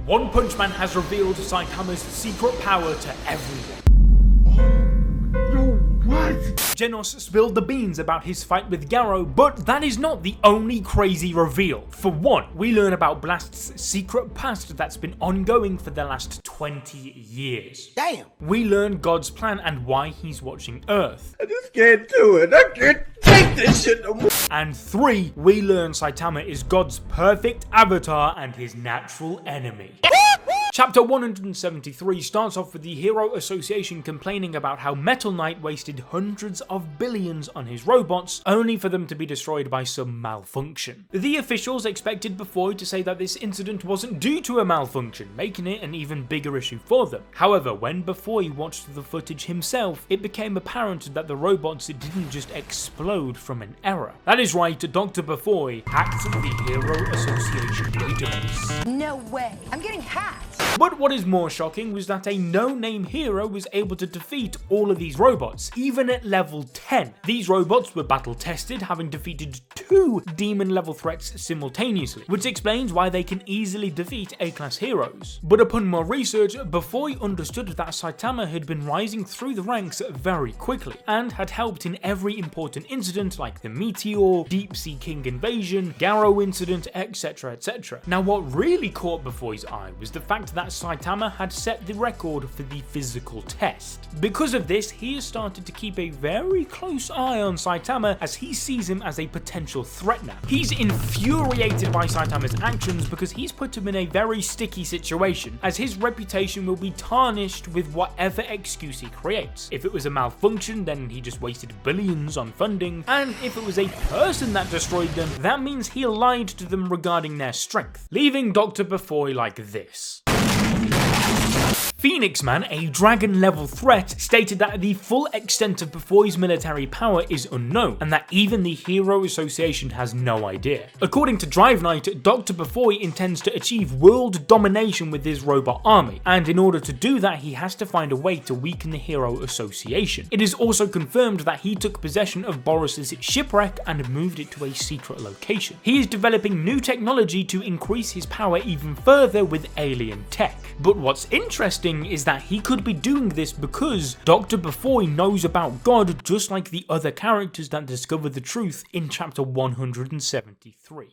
One Punch Man has revealed Saitama's secret power to everyone. What? Genos spilled the beans about his fight with Garou, but that is not the only crazy reveal. For one, we learn about Blast's secret past that's been ongoing for the last 20 years. Damn! We learn God's plan and why he's watching Earth. I just can't do it. I can't take this shit no more. And 3, we learn Saitama is God's perfect avatar and his natural enemy. Chapter 173 starts off with the Hero Association complaining about how Metal Knight wasted hundreds of billions on his robots, only for them to be destroyed by some malfunction. The officials expected Before to say that this incident wasn't due to a malfunction, making it an even bigger issue for them. However, when Before watched the footage himself, it became apparent that the robots didn't just explode from an error. That is right, Dr. Before hacked the Hero Association database. No way. I'm getting hacked. But what is more shocking was that a no-name hero was able to defeat all of these robots, even at level 10. These robots were battle-tested, having defeated 2 demon-level threats simultaneously, which explains why they can easily defeat A-class heroes. But upon more research, Before understood that Saitama had been rising through the ranks very quickly, and had helped in every important incident like the Meteor, Deep Sea King invasion, Garou incident, etc, etc. Now what really caught Before's eye was the fact that Saitama had set the record for the physical test. Because of this, he has started to keep a very close eye on Saitama as he sees him as a potential threat now. He's infuriated by Saitama's actions because he's put him in a very sticky situation, as his reputation will be tarnished with whatever excuse he creates. If it was a malfunction, then he just wasted billions on funding, and if it was a person that destroyed them, that means he lied to them regarding their strength, leaving Dr. Before like this. Phoenix Man, a dragon-level threat, stated that the full extent of Before's military power is unknown, and that even the Hero Association has no idea. According to Drive Knight, Dr. Before intends to achieve world domination with his robot army, and in order to do that he has to find a way to weaken the Hero Association. It is also confirmed that he took possession of Boris's shipwreck and moved it to a secret location. He is developing new technology to increase his power even further with alien tech. But what's interesting is that he could be doing this because Dr. Before knows about God just like the other characters that discover the truth in chapter 173.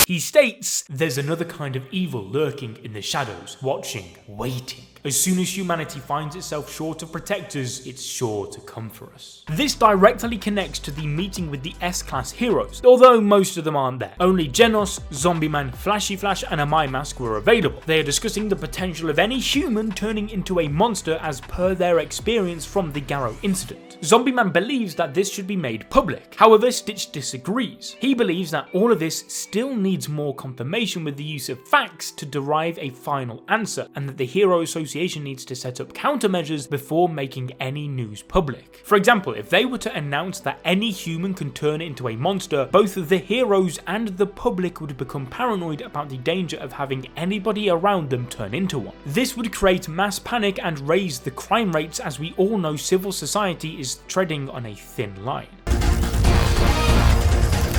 He states, "There's another kind of evil lurking in the shadows, watching, waiting. As soon as humanity finds itself short of protectors, it's sure to come for us." This directly connects to the meeting with the S-class heroes, although most of them aren't there. Only Genos, Zombie Man, Flashy Flash and a My Mask were available. They are discussing the potential of any human turning into a monster as per their experience from the Garou incident. Zombie Man believes that this should be made public. However, Stitch disagrees. He believes that all of this still needs more confirmation with the use of facts to derive a final answer, and that the Hero Association needs to set up countermeasures before making any news public. For example, if they were to announce that any human can turn into a monster, both the heroes and the public would become paranoid about the danger of having anybody around them turn into one. This would create mass panic and raise the crime rates, as we all know civil society is treading on a thin line.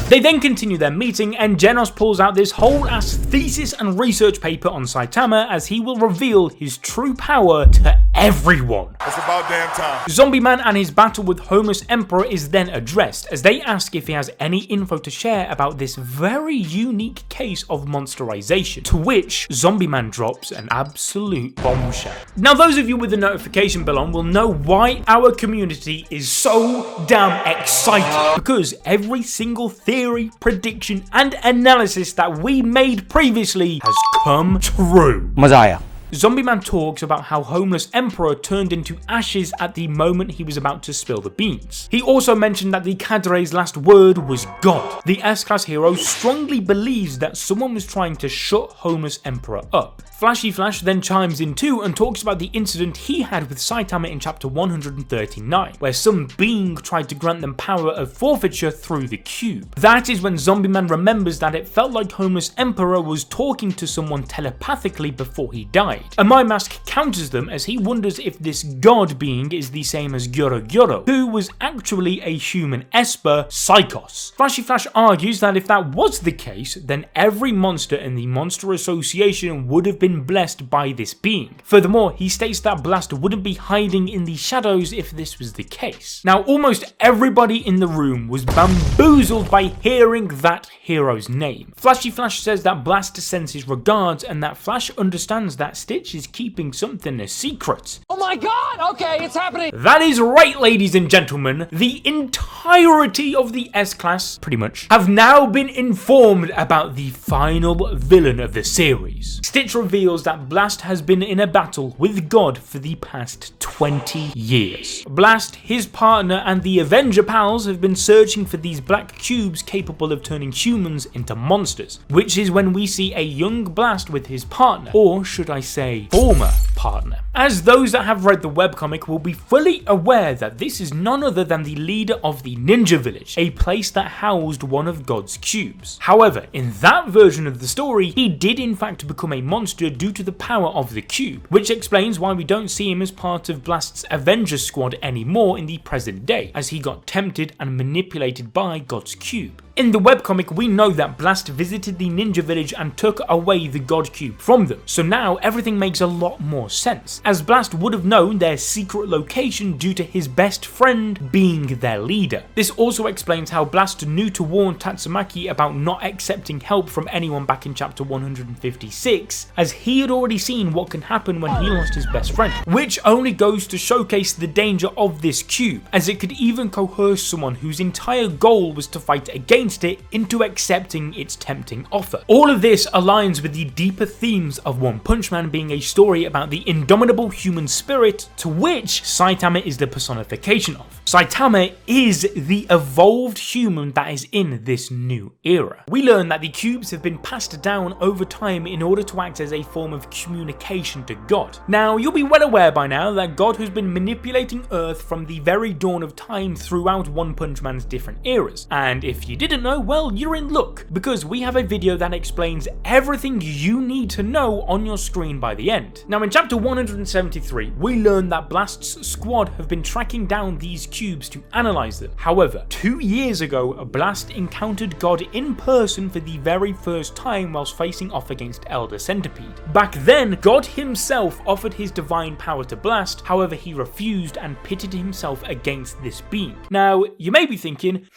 They then continue their meeting, and Genos pulls out this whole ass thesis and research paper on Saitama as he will reveal his true power to everyone. It's about damn time. Zombie Man and his battle with Homeless Emperor is then addressed as they ask if he has any info to share about this very unique case of monsterization, to which Zombie Man drops an absolute bombshell. Now those of you with the notification bell on will know why our community is so damn excited, because every single theory, prediction and analysis that we made previously has come true. Messiah. Zombie Man talks about how Homeless Emperor turned into ashes at the moment he was about to spill the beans. He also mentioned that the cadre's last word was God. The S-class hero strongly believes that someone was trying to shut Homeless Emperor up. Flashy Flash then chimes in too and talks about the incident he had with Saitama in chapter 139, where some being tried to grant them power of forfeiture through the cube. That is when Zombie Man remembers that it felt like Homeless Emperor was talking to someone telepathically before he died. made. A My Mask counters them as he wonders if this god being is the same as Garou, who was actually a human esper, Psychos. Flashy Flash argues that if that was the case, then every monster in the Monster Association would have been blessed by this being. Furthermore, he states that Blast wouldn't be hiding in the shadows if this was the case. Now, almost everybody in the room was bamboozled by hearing that hero's name. Flashy Flash says that Blast sends his regards and that Flash understands that Stitch is keeping something a secret. Oh my god! Okay, it's happening! That is right, ladies and gentlemen. The entirety of the S-Class, pretty much, have now been informed about the final villain of the series. Stitch reveals that Blast has been in a battle with God for the past 20 years. Blast, his partner, and the Avenger pals have been searching for these black cubes capable of turning humans into monsters, which is when we see a young Blast with his partner, or should I say, former partner. As those that have read the webcomic will be fully aware that this is none other than the leader of the Ninja Village, a place that housed one of God's cubes. However, in that version of the story, he did in fact become a monster due to the power of the cube, which explains why we don't see him as part of Blast's Avenger squad anymore in the present day, as he got tempted and manipulated by God's cube. In the webcomic, we know that Blast visited the Ninja Village and took away the God Cube from them, so now everything makes a lot more sense, as Blast would have known their secret location due to his best friend being their leader. This also explains how Blast knew to warn Tatsumaki about not accepting help from anyone back in chapter 156, as he had already seen what can happen when he lost his best friend, which only goes to showcase the danger of this cube, as it could even coerce someone whose entire goal was to fight against it into accepting its tempting offer. All of this aligns with the deeper themes of One Punch Man being a story about the indomitable human spirit to which Saitama is the personification of. Saitama is the evolved human that is in this new era. We learn that the cubes have been passed down over time in order to act as a form of communication to God. Now, you'll be well aware by now that God has been manipulating Earth from the very dawn of time throughout One Punch Man's different eras, and if you didn't know, well, you're in luck, because we have a video that explains everything you need to know on your screen by the end. Now, in chapter 173, we learn that Blast's squad have been tracking down these cubes to analyze them. However, 2 years ago, Blast encountered God in person for the very first time whilst facing off against Elder Centipede. Back then, God himself offered his divine power to Blast, however he refused and pitted himself against this being. Now, you may be thinking,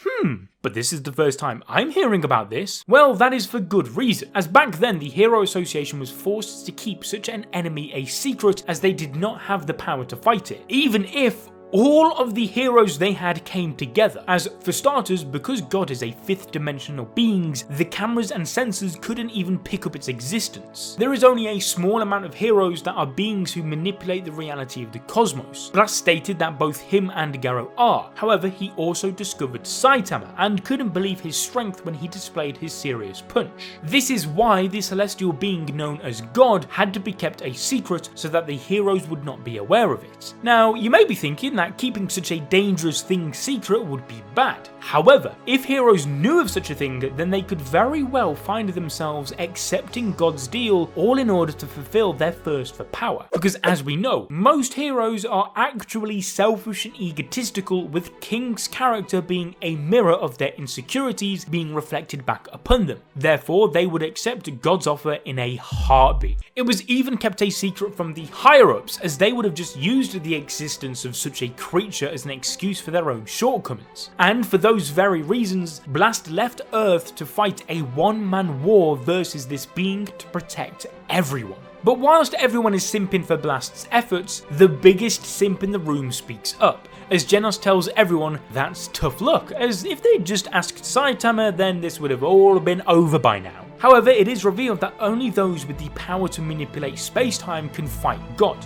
but this is the first time I'm hearing about this. Well, that is for good reason, as back then the Hero Association was forced to keep such an enemy a secret as they did not have the power to fight it, even if all of the heroes they had came together, as for starters, because God is a fifth dimensional being, the cameras and sensors couldn't even pick up its existence. There is only a small amount of heroes that are beings who manipulate the reality of the cosmos. Blast stated that both him and Garou are, however he also discovered Saitama and couldn't believe his strength when he displayed his serious punch. This is why the celestial being known as God had to be kept a secret so that the heroes would not be aware of it. Now, you may be thinking that keeping such a dangerous thing secret would be bad. However, if heroes knew of such a thing, then they could very well find themselves accepting God's deal, all in order to fulfill their thirst for power. Because as we know, most heroes are actually selfish and egotistical, with King's character being a mirror of their insecurities being reflected back upon them. Therefore, they would accept God's offer in a heartbeat. It was even kept a secret from the higher-ups, as they would have just used the existence of such a creature as an excuse for their own shortcomings. And for those very reasons, Blast left Earth to fight a one-man war versus this being to protect everyone. But whilst everyone is simping for Blast's efforts, the biggest simp in the room speaks up, as Genos tells everyone that's tough luck, as if they'd just asked Saitama, then this would have all been over by now. However, it is revealed that only those with the power to manipulate space-time can fight God.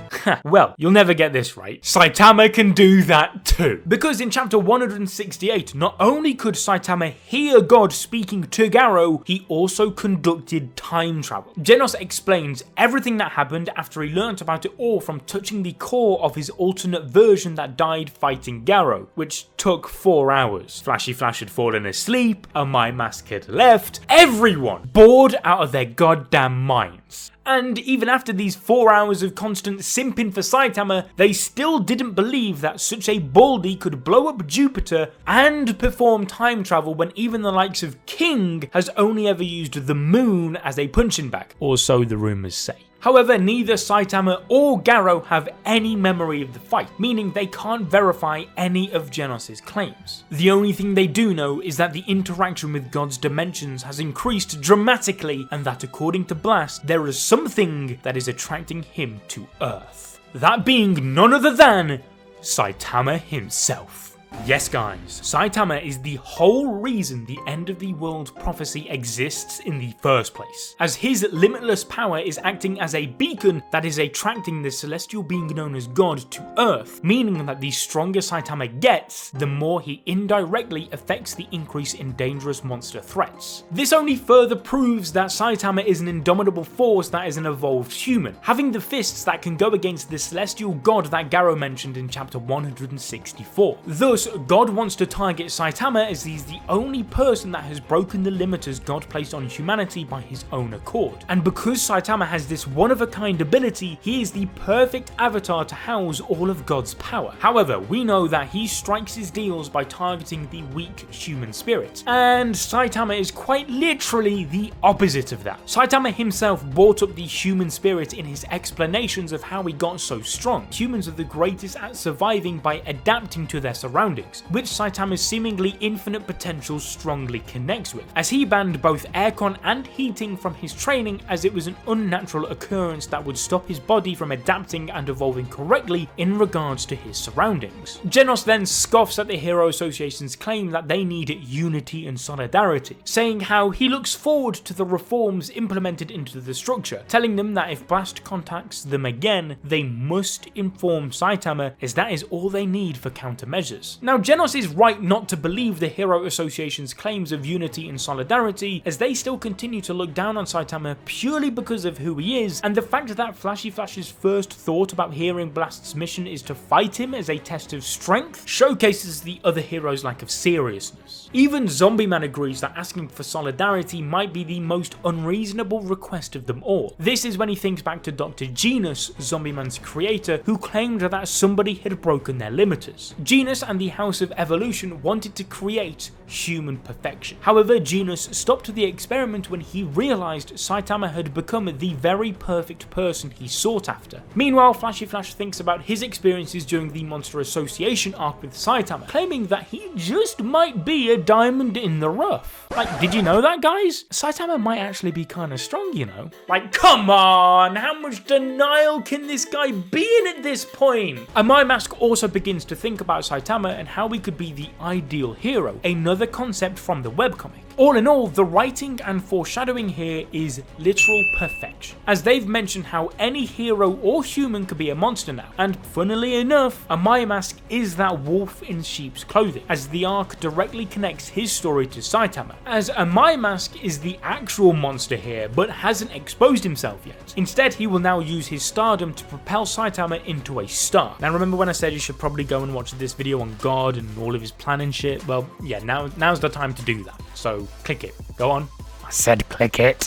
Well, you'll never get this right. Saitama can do that too. Because in chapter 168, not only could Saitama hear God speaking to Garou, he also conducted time travel. Genos explains everything that happened after he learnt about it all from touching the core of his alternate version that died fighting Garou, which took 4 hours. Flashy Flash had fallen asleep, and My Mask had left. Everyone bored out of their goddamn minds. And even after these 4 hours of constant simping for Saitama, they still didn't believe that such a baldy could blow up Jupiter and perform time travel when even the likes of King has only ever used the moon as a punching bag, or so the rumours say. However, neither Saitama or Garou have any memory of the fight, meaning they can't verify any of Genos' claims. The only thing they do know is that the interaction with God's dimensions has increased dramatically, and that according to Blast, there is something that is attracting him to Earth. That being none other than Saitama himself. Yes guys, Saitama is the whole reason the end of the world prophecy exists in the first place, as his limitless power is acting as a beacon that is attracting the celestial being known as God to Earth, meaning that the stronger Saitama gets, the more he indirectly affects the increase in dangerous monster threats. This only further proves that Saitama is an indomitable force that is an evolved human, having the fists that can go against the celestial god that Garou mentioned in chapter 164. Thus, God wants to target Saitama as he's the only person that has broken the limiters God placed on humanity by his own accord. And because Saitama has this one-of-a-kind ability, he is the perfect avatar to house all of God's power. However, we know that he strikes his deals by targeting the weak human spirit, and Saitama is quite literally the opposite of that. Saitama himself brought up the human spirit in his explanations of how he got so strong. Humans are the greatest at surviving by adapting to their surroundings, which Saitama's seemingly infinite potential strongly connects with, as he banned both aircon and heating from his training as it was an unnatural occurrence that would stop his body from adapting and evolving correctly in regards to his surroundings. Genos then scoffs at the Hero Association's claim that they need unity and solidarity, saying how he looks forward to the reforms implemented into the structure, telling them that if Blast contacts them again, they must inform Saitama, as that is all they need for countermeasures. Now, Genos is right not to believe the Hero Association's claims of unity and solidarity, as they still continue to look down on Saitama purely because of who he is, and the fact that Flashy Flash's first thought about hearing Blast's mission is to fight him as a test of strength showcases the other heroes' lack of seriousness. Even Zombie Man agrees that asking for solidarity might be the most unreasonable request of them all. This is when he thinks back to Dr. Genos, Zombie Man's creator, who claimed that somebody had broken their limiters. Genos and the House of Evolution wanted to create human perfection. However, Genos stopped the experiment when he realized Saitama had become the very perfect person he sought after. Meanwhile, Flashy Flash thinks about his experiences during the Monster Association arc with Saitama, claiming that he just might be a diamond in the rough. Like, did you know that, guys? Saitama might actually be kind of strong, you know? Like, come on, how much denial can this guy be in at this point? And My Mask also begins to think about Saitama and how he could be the ideal hero, another concept from the webcomic. All in all, the writing and foreshadowing here is literal perfection, as they've mentioned how any hero or human could be a monster now, and funnily enough, Amaya Mask is that wolf in sheep's clothing, as the arc directly connects his story to Saitama, as Amaya Mask is the actual monster here, but hasn't exposed himself yet. Instead, he will now use his stardom to propel Saitama into a star. Now remember when I said you should probably go and watch this video on God and all of his plan and shit? Well, yeah, now's the time to do that, so click it. Go on. I said click it.